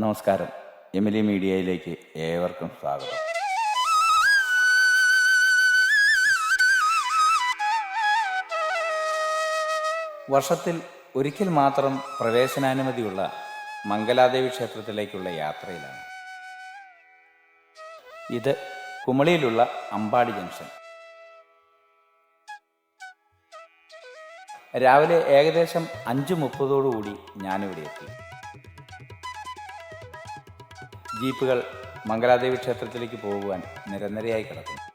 നമസ്കാരം. എമിലി മീഡിയയിലേക്ക് ഏവർക്കും സ്വാഗതം. വർഷത്തിൽ ഒരിക്കൽ മാത്രം പ്രവേശനാനുമതിയുള്ള മംഗലാദേവി ക്ഷേത്രത്തിലേക്കുള്ള യാത്രയിലാണ്. ഇത് കുമളിയിലുള്ള അമ്പാടി ജംഗ്ഷൻ. രാവിലെ ഏകദേശം 5:30 ഞാനിവിടെ എത്തി. ജീപ്പുകൾ മംഗലാദേവി ക്ഷേത്രത്തിലേക്ക് പോകുവാൻ നിരനിരയായി കിടക്കുന്നു.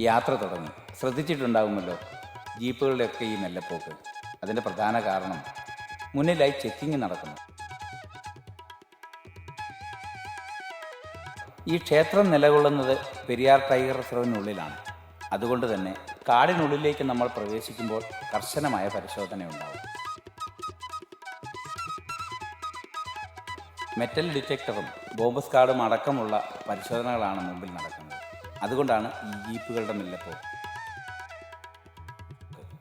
യാത്ര തുടങ്ങി. ശ്രദ്ധിച്ചിട്ടുണ്ടാകുമല്ലോ ജീപ്പുകളുടെയൊക്കെ ഈ മെല്ലെപ്പോക്ക്. അതിൻ്റെ പ്രധാന കാരണം മുന്നിലായി ചെക്കിങ് നടക്കുന്നു. ഈ ക്ഷേത്രം നിലകൊള്ളുന്നത് പെരിയാർ ടൈഗർ റിസർവിനുള്ളിലാണ്. അതുകൊണ്ട് തന്നെ കാടിനുള്ളിലേക്ക് നമ്മൾ പ്രവേശിക്കുമ്പോൾ കർശനമായ പരിശോധനയുണ്ടാകും. മെറ്റൽ ഡിറ്റക്ടറും ബോംബ് സ്ക്വാഡും അടക്കമുള്ള പരിശോധനകളാണ് മുമ്പിൽ നടക്കുന്നത്. അതുകൊണ്ടാണ് ഈ ജീപ്പുകളുടെ മെല്ലെപ്പോക്ക്.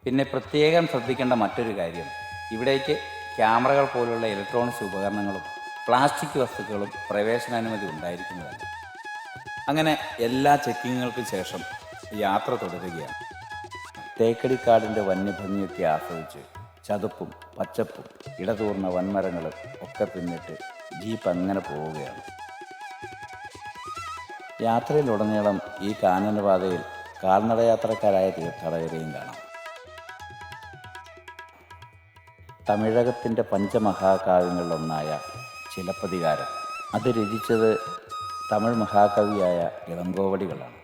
പിന്നെ പ്രത്യേകം ശ്രദ്ധിക്കേണ്ട മറ്റൊരു കാര്യം, ഇവിടേക്ക് ക്യാമറകൾ പോലുള്ള ഇലക്ട്രോണിക്സ് ഉപകരണങ്ങളും പ്ലാസ്റ്റിക് വസ്തുക്കളും പ്രവേശനാനുമതി ഉണ്ടായിരിക്കുന്നതല്ല. അങ്ങനെ എല്ലാ ചെക്കിങ്ങുകൾക്കും ശേഷം യാത്ര തുടരുകയാണ്. തേക്കടിക്കാടിൻ്റെ വന്യഭംഗിയൊക്കെ ആസ്വദിച്ച് ചതുപ്പും പച്ചപ്പും ഇടതൂർന്ന വൻമരങ്ങളും ഒക്കെ പിന്നിട്ട് ജീപ്പ് അങ്ങനെ പോവുകയാണ്. യാത്രയിലുടനീളം ഈ കാനനപാതയിൽ കാൽനടയാത്രക്കാരായ തീർത്ഥാടകരെയും കാണാം. തമിഴകത്തിൻ്റെ പഞ്ചമഹാകാവ്യങ്ങളിലൊന്നായ ചിലപ്പതികാരം, അത് രചിച്ചത് തമിഴ് മഹാകവിയായ ഇളങ്കോവടികളാണ്.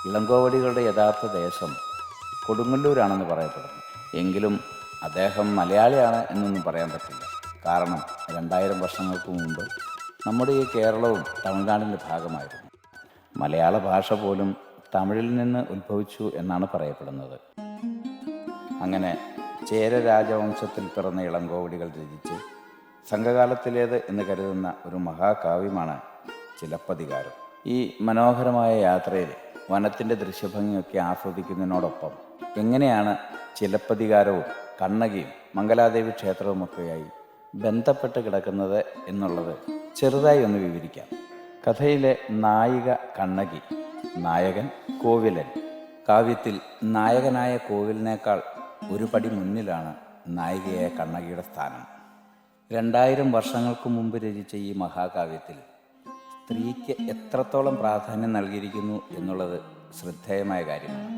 ഇളങ്കോവടികളുടെ യഥാർത്ഥ ദേശം കൊടുങ്ങല്ലൂരാണെന്ന് പറയപ്പെടുന്നു. എങ്കിലും അദ്ദേഹം മലയാളിയാണ് എന്നൊന്നും പറയാൻ പറ്റില്ല. കാരണം 2000 വർഷങ്ങൾക്ക് മുമ്പ് നമ്മുടെ ഈ കേരളവും തമിഴ്നാടിൻ്റെ ഭാഗമായിരുന്നു. മലയാള ഭാഷ പോലും തമിഴിൽ നിന്ന് ഉത്ഭവിച്ചു എന്നാണ് പറയപ്പെടുന്നത്. അങ്ങനെ ചേര രാജവംശത്തിൽ പിറന്ന ഇളങ്കോവടികൾ രചിച്ച് സംഘകാലത്തിലേത് എന്ന് കരുതുന്ന ഒരു മഹാകാവ്യമാണ് ചിലപ്പതികാരം. ഈ മനോഹരമായ യാത്രയിൽ വനത്തിൻ്റെ ദൃശ്യഭംഗിയൊക്കെ ആസ്വദിക്കുന്നതിനോടൊപ്പം എങ്ങനെയാണ് ചിലപ്പതികാരവും കണ്ണകിയും മംഗലാദേവി ക്ഷേത്രവുമൊക്കെയായി ബന്ധപ്പെട്ട് കിടക്കുന്നത് എന്നുള്ളത് ചെറുതായി ഒന്ന് വിവരിക്കാം. കഥയിലെ നായിക കണ്ണകി, നായകൻ കോവിലൻ. കാവ്യത്തിൽ നായകനായ കോവിലിനേക്കാൾ ഒരു പടി മുന്നിലാണ് നായികയായ കണ്ണകിയുടെ സ്ഥാനം. 2000 വർഷങ്ങൾക്ക് മുമ്പ് രചിച്ച ഈ മഹാകാവ്യത്തിൽ സ്ത്രീക്ക് എത്രത്തോളം പ്രാധാന്യം നൽകിയിരിക്കുന്നു എന്നുള്ളത് ശ്രദ്ധേയമായ കാര്യമാണ്.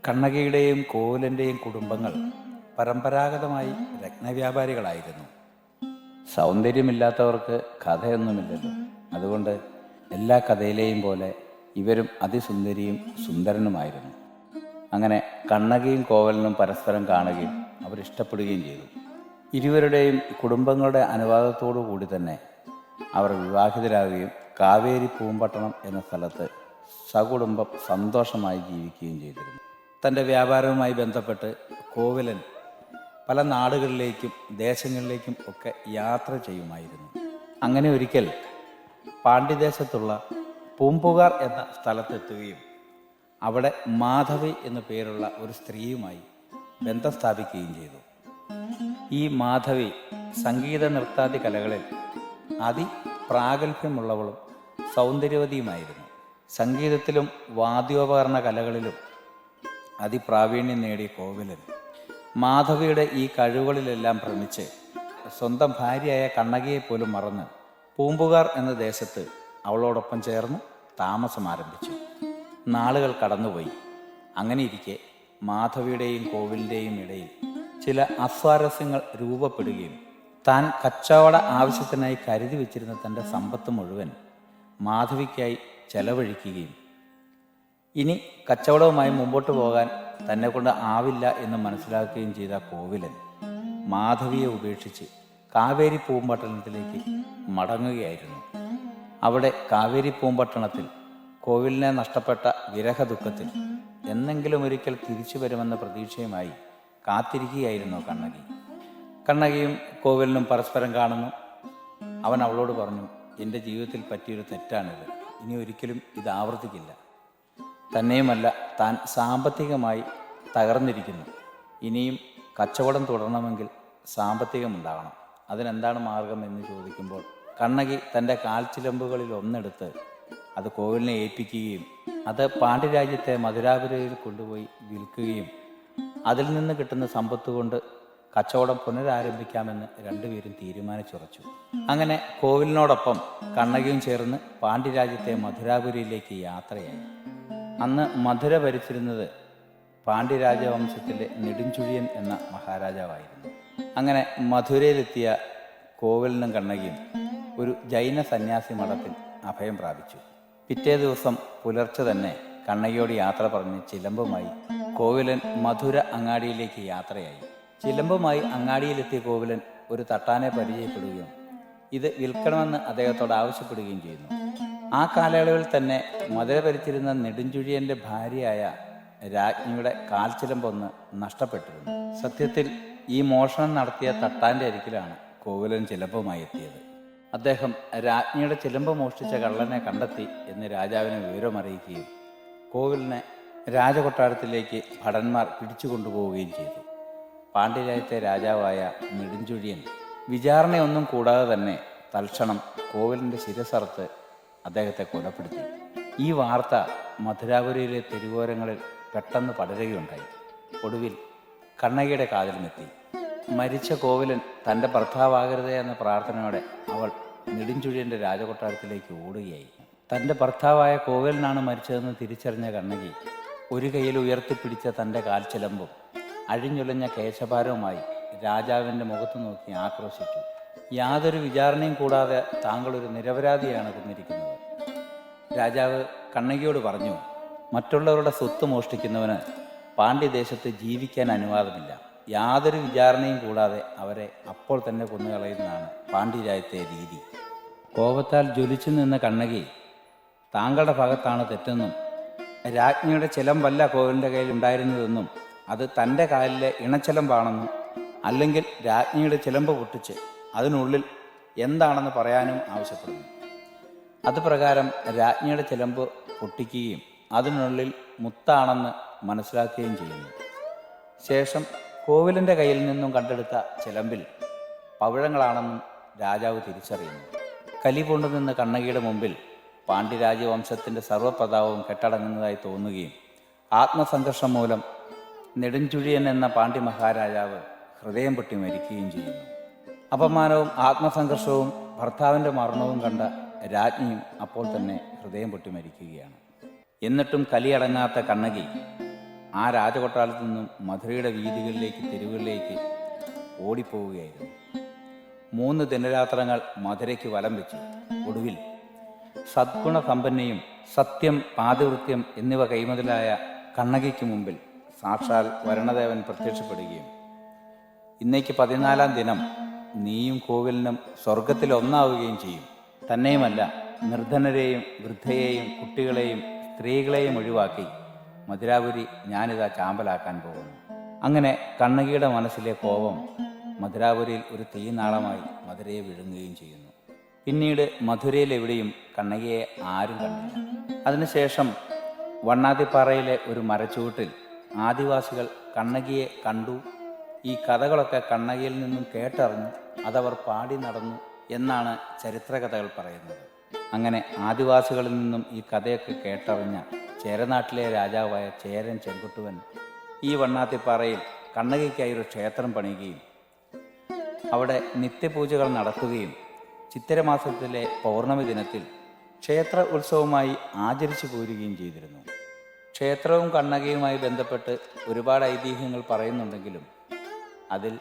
കണ്ണകിയുടെയും കോവിലൻ്റെയും കുടുംബങ്ങൾ പരമ്പരാഗതമായി രത്നവ്യാപാരികളായിരുന്നു. സൗന്ദര്യമില്ലാത്തവർക്ക് കഥയൊന്നുമില്ലല്ലോ. അതുകൊണ്ട് എല്ലാ കഥയിലെയും പോലെ ഇവരും അതിസുന്ദരിയും സുന്ദരനുമായിരുന്നു. അങ്ങനെ കണ്ണകിയും കോവലനും പരസ്പരം കാണുകയും അവരിഷ്ടപ്പെടുകയും ചെയ്തു. ഇരുവരുടെയും കുടുംബങ്ങളുടെ അനുവാദത്തോടു കൂടി തന്നെ അവർ വിവാഹിതരാകുകയും കാവേരി പൂമ്പട്ടണം എന്ന സ്ഥലത്ത് സകുടുംബം സന്തോഷമായി ജീവിക്കുകയും ചെയ്തിരുന്നു. തൻ്റെ വ്യാപാരവുമായി ബന്ധപ്പെട്ട് കോവിലൻ പല നാടുകളിലേക്കും ദേശങ്ങളിലേക്കും ഒക്കെ യാത്ര ചെയ്യുമായിരുന്നു. അങ്ങനെ ഒരിക്കൽ പാണ്ഡ്യദേശത്തുള്ള പൂമ്പുകാർ എന്ന സ്ഥലത്തെത്തുകയും അവിടെ മാധവി എന്നു പേരുള്ള ഒരു സ്ത്രീയുമായി ബന്ധം സ്ഥാപിക്കുകയും ചെയ്തു. ഈ മാധവി സംഗീത നൃത്താദി കലകളിൽ അതിപ്രാഗൽഭ്യമുള്ളവളും സൗന്ദര്യവതിയുമായിരുന്നു. സംഗീതത്തിലും വാദ്യോപകരണ കലകളിലും അതിപ്രാവീണ്യം നേടിയ കോവിലൻ മാധവിയുടെ ഈ കഴിവുകളിലെല്ലാം ഭ്രമിച്ച് സ്വന്തം ഭാര്യയായ കണ്ണകിയെ പോലും മറന്ന് പൂമ്പുകാർ എന്ന ദേശത്ത് അവളോടൊപ്പം ചേർന്ന് താമസം ആരംഭിച്ചു. നാളുകൾ കടന്നുപോയി. അങ്ങനെ ഇരിക്കെ മാധവിയുടെയും കോവിലിൻ്റെയും ഇടയിൽ ചില അസ്വാരസ്യങ്ങൾ രൂപപ്പെടുകയും താൻ കച്ചവട ആവശ്യത്തിനായി കരുതി വച്ചിരുന്ന തൻ്റെ സമ്പത്ത് മുഴുവൻ മാധവിക്കായി ചെലവഴിക്കുകയും ഇനി കച്ചവടവുമായി മുമ്പോട്ട് പോകാൻ തന്നെ കൊണ്ട് ആവില്ല എന്ന് മനസ്സിലാക്കുകയും ചെയ്ത കോവിലൻ മാധവിയെ ഉപേക്ഷിച്ച് കാവേരി പൂമ്പട്ടണത്തിലേക്ക് മടങ്ങുകയായിരുന്നു. അവിടെ കാവേരി പൂമ്പട്ടണത്തിൽ കോവിലിനെ നഷ്ടപ്പെട്ട വിരഹ ദുഃഖത്തിൽ എന്നെങ്കിലും ഒരിക്കൽ തിരിച്ചു വരുമെന്ന പ്രതീക്ഷയുമായി കാത്തിരിക്കുകയായിരുന്നു കണ്ണകി. കണ്ണകിയും കോവിലിനും പരസ്പരം കാണുന്നു. അവൻ അവളോട് പറഞ്ഞു, എൻ്റെ ജീവിതത്തിൽ പറ്റിയൊരു തെറ്റാണിത്, ഇനി ഒരിക്കലും ഇത് ആവർത്തിക്കില്ല. തന്നെയുമല്ല, താൻ സാമ്പത്തികമായി തകർന്നിരിക്കുന്നു. ഇനിയും കച്ചവടം തുടരണമെങ്കിൽ സാമ്പത്തികമുണ്ടാകണം. അതിനെന്താണ് മാർഗം എന്ന് ചോദിക്കുമ്പോൾ കണ്ണകി തൻ്റെ കാൽച്ചിലമ്പുകളിൽ ഒന്നെടുത്ത് അത് കോവിലിനെ ഏൽപ്പിക്കുകയും അത് പാണ്ഡ്യരാജ്യത്തെ മധുരാപുരയിൽ കൊണ്ടുപോയി വിൽക്കുകയും അതിൽ നിന്ന് കിട്ടുന്ന സമ്പത്ത് കൊണ്ട് കച്ചവടം പുനരാരംഭിക്കാമെന്ന് രണ്ടുപേരും തീരുമാനിച്ചുറച്ചു. അങ്ങനെ കോവിലിനോടൊപ്പം കണ്ണകിയും ചേർന്ന് പാണ്ഡ്യരാജ്യത്തെ മധുരാപുരിയിലേക്ക് യാത്രയായി. അന്ന് മധുര ഭരിച്ചിരുന്നത് പാണ്ഡ്യരാജവംശത്തിലെ നെടുഞ്ചുഴിയൻ എന്ന മഹാരാജാവായിരുന്നു. അങ്ങനെ മധുരയിലെത്തിയ കോവിലിനും കണ്ണകിയും ഒരു ജൈന സന്യാസി മഠത്തിൽ അഭയം പ്രാപിച്ചു. പിറ്റേ ദിവസം പുലർച്ചെ തന്നെ കണ്ണകിയോട് യാത്ര പറഞ്ഞ് ചിലമ്പുമായി കോവിലൻ മധുര അങ്ങാടിയിലേക്ക് യാത്രയായി. ചിലമ്പുമായി അങ്ങാടിയിലെത്തിയ കോവിലൻ ഒരു തട്ടാനെ പരിചയപ്പെടുകയും ഇത് വിൽക്കണമെന്ന് അദ്ദേഹത്തോട് ആവശ്യപ്പെടുകയും ചെയ്യുന്നു. ആ കാലയളവിൽ തന്നെ മധുര ഭരിച്ചിരുന്ന നെടുഞ്ചുഴിയൻ്റെ ഭാര്യയായ രാജ്ഞിയുടെ കാൽച്ചിലമ്പൊന്ന് നഷ്ടപ്പെട്ടിരുന്നു. സത്യത്തിൽ ഈ മോഷണം നടത്തിയ തട്ടാൻ്റെ അരികിലാണ് കോവിലൻ ചിലമ്പുമായി എത്തിയത്. അദ്ദേഹം രാജ്ഞിയുടെ ചിലമ്പ് മോഷ്ടിച്ച കള്ളനെ കണ്ടെത്തി എന്ന് രാജാവിനെ വിവരമറിയിക്കുകയും കോവിലിനെ രാജകൊട്ടാരത്തിലേക്ക് ഭടന്മാർ പിടിച്ചുകൊണ്ടുപോവുകയും ചെയ്തു. പാണ്ഡ്യരാജ്യത്തെ രാജാവായ നെടുഞ്ചുഴിയൻ വിചാരണയൊന്നും കൂടാതെ തന്നെ തൽക്ഷണം കോവിലിൻ്റെ ശിരസറുത്ത് അദ്ദേഹത്തെ കൊലപ്പെടുത്തി. ഈ വാർത്ത മധുരാപുരിയിലെ തെരുവോരങ്ങളിൽ പെട്ടെന്ന് പടരുകയുണ്ടായി. ഒടുവിൽ കണ്ണകിയുടെ കാതിലുമെത്തി. മരിച്ച കോവിലൻ തൻ്റെ ഭർത്താവാകരുതേ എന്ന പ്രാർത്ഥനയോടെ അവൾ നെടുഞ്ചുഴിയൻ്റെ രാജകൊട്ടാരത്തിലേക്ക് ഓടുകയായി. തൻ്റെ ഭർത്താവായ കോവിലനാണ് മരിച്ചതെന്ന് തിരിച്ചറിഞ്ഞ കണ്ണകി ഒരു കൈയിൽ ഉയർത്തിപ്പിടിച്ച തൻ്റെ കാൽച്ചിലമ്പും അഴിഞ്ഞുലഞ്ഞ കേശഭാരവുമായി രാജാവിൻ്റെ മുഖത്ത് നോക്കി ആക്രോശിച്ചു. യാതൊരു വിചാരണയും കൂടാതെ താങ്കൾ ഒരു നിരപരാധിയാണ് കൊന്നിരിക്കുന്നത്. രാജാവ് കണ്ണകിയോട് പറഞ്ഞു, മറ്റുള്ളവരുടെ സ്വത്ത് മോഷ്ടിക്കുന്നവന് പാണ്ഡ്യദേശത്ത് ജീവിക്കാൻ അനുവാദമില്ല. യാതൊരു വിചാരണയും കൂടാതെ അവരെ അപ്പോൾ തന്നെ കൊന്നുകളയുന്നതാണ് പാണ്ഡ്യരാജ്യത്തെ രീതി. കോപത്താൽ ജ്വലിച്ചു നിന്ന കണ്ണകി താങ്കളുടെ ഭാഗത്താണ് തെറ്റെന്നും രാജ്ഞിയുടെ ചിലമ്പല്ല കോവിലിൻ്റെ കയ്യിൽ ഉണ്ടായിരുന്നതെന്നും അത് തൻ്റെ കാലിലെ ഇണച്ചിലമ്പാണെന്നും അല്ലെങ്കിൽ രാജ്ഞിയുടെ ചിലമ്പ് പൊട്ടിച്ച് അതിനുള്ളിൽ എന്താണെന്ന് പറയാനും ആവശ്യപ്പെടുന്നു. അതുപ്രകാരം രാജ്ഞിയുടെ ചിലമ്പ് പൊട്ടിക്കുകയും അതിനുള്ളിൽ മുത്താണെന്ന് മനസ്സിലാക്കുകയും ചെയ്യുന്നു. ശേഷം കോവിലിൻ്റെ കയ്യിൽ നിന്നും കണ്ടെടുത്ത ചിലമ്പിൽ പവിഴങ്ങളാണെന്നും രാജാവ് തിരിച്ചറിയുന്നു. കലി കൊണ്ടുനിന്ന കണ്ണകിയുടെ മുമ്പിൽ പാണ്ഡ്യരാജവംശത്തിൻ്റെ സർവ്വപ്രതാപവും കെട്ടടങ്ങുന്നതായി തോന്നുകയും ആത്മസംഘർഷം മൂലം നെടുഞ്ചുഴിയൻ എന്ന പാണ്ഡ്യ മഹാരാജാവ് ഹൃദയം പൊട്ടി മരിക്കുകയും ചെയ്യുന്നു. അപമാനവും ആത്മസംഘർഷവും ഭർത്താവിൻ്റെ മരണവും കണ്ട രാജ്ഞിയും അപ്പോൾ തന്നെ ഹൃദയം പൊട്ടി മരിക്കുകയാണ്. എന്നിട്ടും കലിയടങ്ങാത്ത കണ്ണകി ആ രാജകൊട്ടാരത്തു നിന്നും മധുരയുടെ വീതികളിലേക്ക് തെരുവുകളിലേക്ക് ഓടിപ്പോവുകയായിരുന്നു. 3 ദിനരാത്രങ്ങൾ മധുരയ്ക്ക് വലം വെച്ചു. ഒടുവിൽ സദ്ഗുണസമ്പന്നയും സത്യം പാതിവൃത്യം എന്നിവ കൈമുതലായ കണ്ണകിക്ക് മുമ്പിൽ സാക്ഷാൽ വരണദേവൻ പ്രത്യക്ഷപ്പെടുകയും ഇന്നേക്ക് 14-ാം ദിനം നീയും കോവിലിനും സ്വർഗത്തിൽ ഒന്നാവുകയും ചെയ്യും. തന്നെയുമല്ല, നിർധനരെയും വൃദ്ധയെയും കുട്ടികളെയും സ്ത്രീകളെയും ഒഴിവാക്കി മധുരാപുരി ഞാനിതാ ചാമ്പലാക്കാൻ പോകുന്നു. അങ്ങനെ കണ്ണകിയുടെ മനസ്സിലെ കോപം മധുരാപുരിയിൽ ഒരു തീനാളമായി മധുരയെ വിഴുങ്ങുകയും ചെയ്യുന്നു. പിന്നീട് മധുരയിലെവിടെയും കണ്ണകിയെ ആരും കണ്ടില്ല. അതിനുശേഷം വണ്ണാതിപ്പാറയിലെ ഒരു മരച്ചുവട്ടിൽ ആദിവാസികൾ കണ്ണകിയെ കണ്ടു. ഈ കഥകളൊക്കെ കണ്ണകിയിൽ നിന്നും കേട്ടറിഞ്ഞു അതവർ പാടി നടന്നു എന്നാണ് ചരിത്രകഥകൾ പറയുന്നത്. അങ്ങനെ ആദിവാസികളിൽ നിന്നും ഈ കഥയൊക്കെ കേട്ടറിഞ്ഞ ചേരനാട്ടിലെ രാജാവായ ചേരൻ ചെങ്കുട്ടുവൻ ഈ വണ്ണാത്തിപ്പാറയിൽ കണ്ണകിക്കായി ഒരു ക്ഷേത്രം പണിയുകയും അവിടെ നിത്യപൂജകൾ നടത്തുകയും ചിത്തിരമാസത്തിലെ പൗർണമി ദിനത്തിൽ ക്ഷേത്ര ഉത്സവമായി ആചരിച്ചു പോരുകയും ചെയ്തിരുന്നു. ക്ഷേത്രവും കണ്ണകിയുമായി ബന്ധപ്പെട്ട് ഒരുപാട് ഐതിഹ്യങ്ങൾ പറയുന്നുണ്ടെങ്കിലും അതിൽ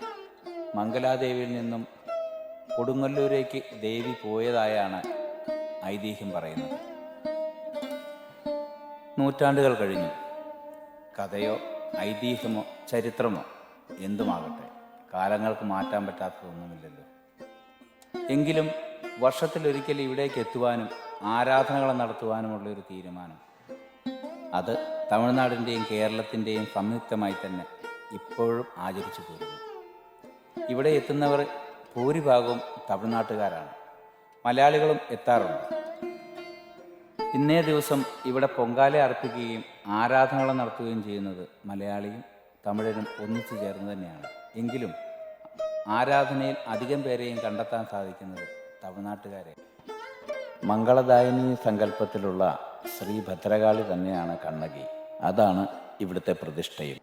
മംഗലാദേവിയിൽ നിന്നും കൊടുങ്ങല്ലൂരേക്ക് ദേവി പോയതായാണ് ഐതിഹ്യം പറയുന്നത്. നൂറ്റാണ്ടുകൾ കഴിഞ്ഞു. കഥയോ ഐതിഹ്യമോ ചരിത്രമോ എന്തുമാകട്ടെ, കാലങ്ങൾക്ക് മാറ്റാൻ പറ്റാത്തതൊന്നുമില്ലല്ലോ. എങ്കിലും വർഷത്തിലൊരിക്കൽ ഇവിടേക്ക് എത്തുവാനും ആരാധനകൾ നടത്തുവാനുമുള്ളൊരു തീരുമാനം അത് തമിഴ്നാടിൻ്റെയും കേരളത്തിൻ്റെയും സംയുക്തമായി തന്നെ ഇപ്പോഴും ആചരിച്ചു പോരുന്നു. ഇവിടെ എത്തുന്നവർ ഭൂരിഭാഗവും തമിഴ്നാട്ടുകാരാണ്. മലയാളികളും എത്താറുണ്ട്. ഇന്നേ ദിവസം ഇവിടെ പൊങ്കാല അർപ്പിക്കുകയും ആരാധനകൾ നടത്തുകയും ചെയ്യുന്നത് മലയാളിയും തമിഴരും ഒന്നിച്ചു ചേർന്ന് തന്നെയാണ്. എങ്കിലും ആരാധനയിൽ അധികം പേരെയും കണ്ടെത്താൻ സാധിക്കുന്നത് തമിഴ്നാട്ടുകാരെ. മംഗളദായിനി സങ്കല്പത്തിലുള്ള ശ്രീ ഭദ്രകാളി തന്നെയാണ് കണ്ണകി. അതാണ് ഇവിടുത്തെ പ്രതിഷ്ഠയും.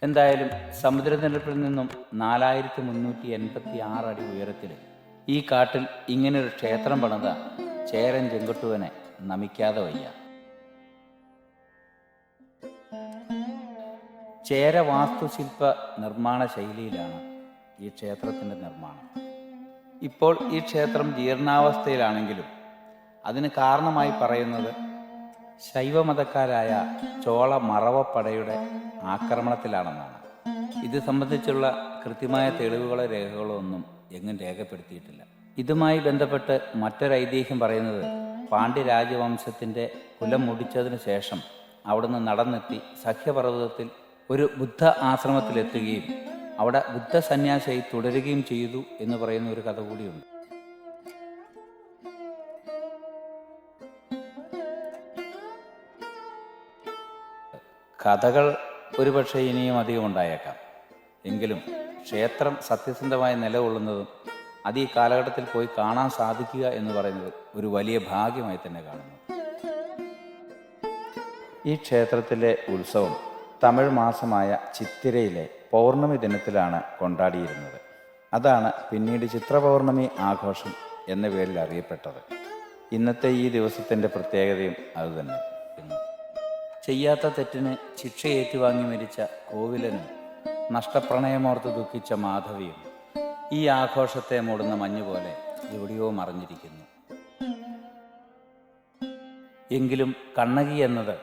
എന്തായാലും സമുദ്രനിരപ്പിൽ നിന്നും 4386 അടി ഉയരത്തിൽ ഈ കാട്ടിൽ ഇങ്ങനൊരു ക്ഷേത്രം പണിത ചേരൻ ചെങ്കുട്ടുവനെ നമിക്കാതെ വയ്യ. ചേര വാസ്തുശില്പ നിർമ്മാണ ശൈലിയിലാണ് ഈ ക്ഷേത്രത്തിൻ്റെ നിർമ്മാണം. ഇപ്പോൾ ഈ ക്ഷേത്രം ജീർണാവസ്ഥയിലാണെങ്കിലും അതിന് കാരണമായി പറയുന്നത് ശൈവമതക്കാരായ ചോള മറവപ്പടയുടെ ആക്രമണത്തിലാണെന്നാണ്. ഇത് സംബന്ധിച്ചുള്ള കൃത്യമായ തെളിവുകളോ രേഖകളോ ഒന്നും എങ്ങും രേഖപ്പെടുത്തിയിട്ടില്ല. ഇതുമായി ബന്ധപ്പെട്ട് മറ്റൊരു ഐതിഹ്യം പറയുന്നത് പാണ്ഡ്യരാജവംശത്തിൻ്റെ കുലം മുടിച്ചതിന് ശേഷം അവിടുന്ന് നടന്നെത്തി സഖ്യപർവ്വതത്തിൽ ഒരു ബുദ്ധ ആശ്രമത്തിലെത്തുകയും അവിടെ ബുദ്ധ സന്യാസിയായി തുടരുകയും ചെയ്തു എന്ന് പറയുന്ന ഒരു കഥ കൂടിയുണ്ട്. കഥകൾ ഒരുപക്ഷെ ഇനിയും അധികം ഉണ്ടായേക്കാം. എങ്കിലും ക്ഷേത്രം സത്യസന്ധമായി നിലകൊള്ളുന്നതും അത് ഈ കാലഘട്ടത്തിൽ പോയി കാണാൻ സാധിക്കുക എന്ന് പറയുന്നത് ഒരു വലിയ ഭാഗ്യമായി തന്നെ കാണുന്നു. ഈ ക്ഷേത്രത്തിലെ ഉത്സവം തമിഴ് മാസമായ ചിത്തിരയിലെ പൗർണമി ദിനത്തിലാണ് കൊണ്ടാടിയിരുന്നത്. അതാണ് പിന്നീട് ചിത്രപൗർണമി ആഘോഷം എന്ന പേരിൽ അറിയപ്പെട്ടത്. ഇന്നത്തെ ഈ ദിവസത്തിൻ്റെ പ്രത്യേകതയും അതുതന്നെ. ചെയ്യാത്ത തെറ്റിന് ശിക്ഷ ഏറ്റുവാങ്ങി മരിച്ച കോവിലനും നഷ്ടപ്രണയമോർത്ത് ദുഃഖിച്ച മാധവിയും ഈ ആഘോഷത്തെ മൂടുന്ന മഞ്ഞുപോലെ എവിടെയോ മറിഞ്ഞിരിക്കുന്നു. എങ്കിലും കണ്ണകി എന്നത്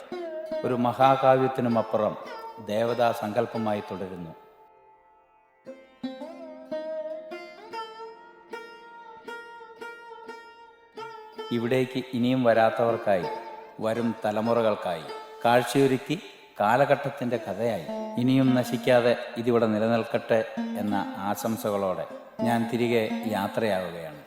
ഒരു മഹാകാവ്യത്തിനുമപ്പുറം ദേവതാ സങ്കല്പമായി തുടരുന്നു. ഇവിടേക്ക് ഇനിയും വരാത്തവർക്കായി, വരും തലമുറകൾക്കായി കാഴ്ചയൊരുക്കി കാലഘട്ടത്തിൻ്റെ കഥയായി ഇനിയും നശിക്കാതെ ഇതിവിടെ നിലനിൽക്കട്ടെ എന്ന ആശംസകളോടെ ഞാൻ തിരികെ യാത്രയാവുകയാണ്.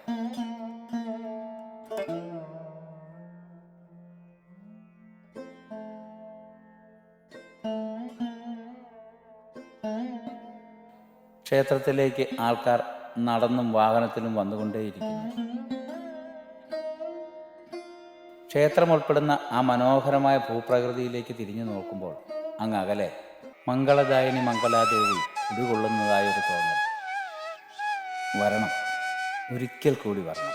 ക്ഷേത്രത്തിലേക്ക് ആൾക്കാർ നടന്നും വാഹനത്തിലും വന്നുകൊണ്ടേയിരിക്കുന്നു. ക്ഷേത്രം ഉൾപ്പെടുന്ന ആ മനോഹരമായ ഭൂപ്രകൃതിയിലേക്ക് തിരിഞ്ഞു നോക്കുമ്പോൾ അങ്ങ് അകലെ മംഗളദായിനി മംഗലാദേവി കുടികൊള്ളുന്നതായൊരു തോന്നൽ. വരണം, ഒരിക്കൽ കൂടി വരണം.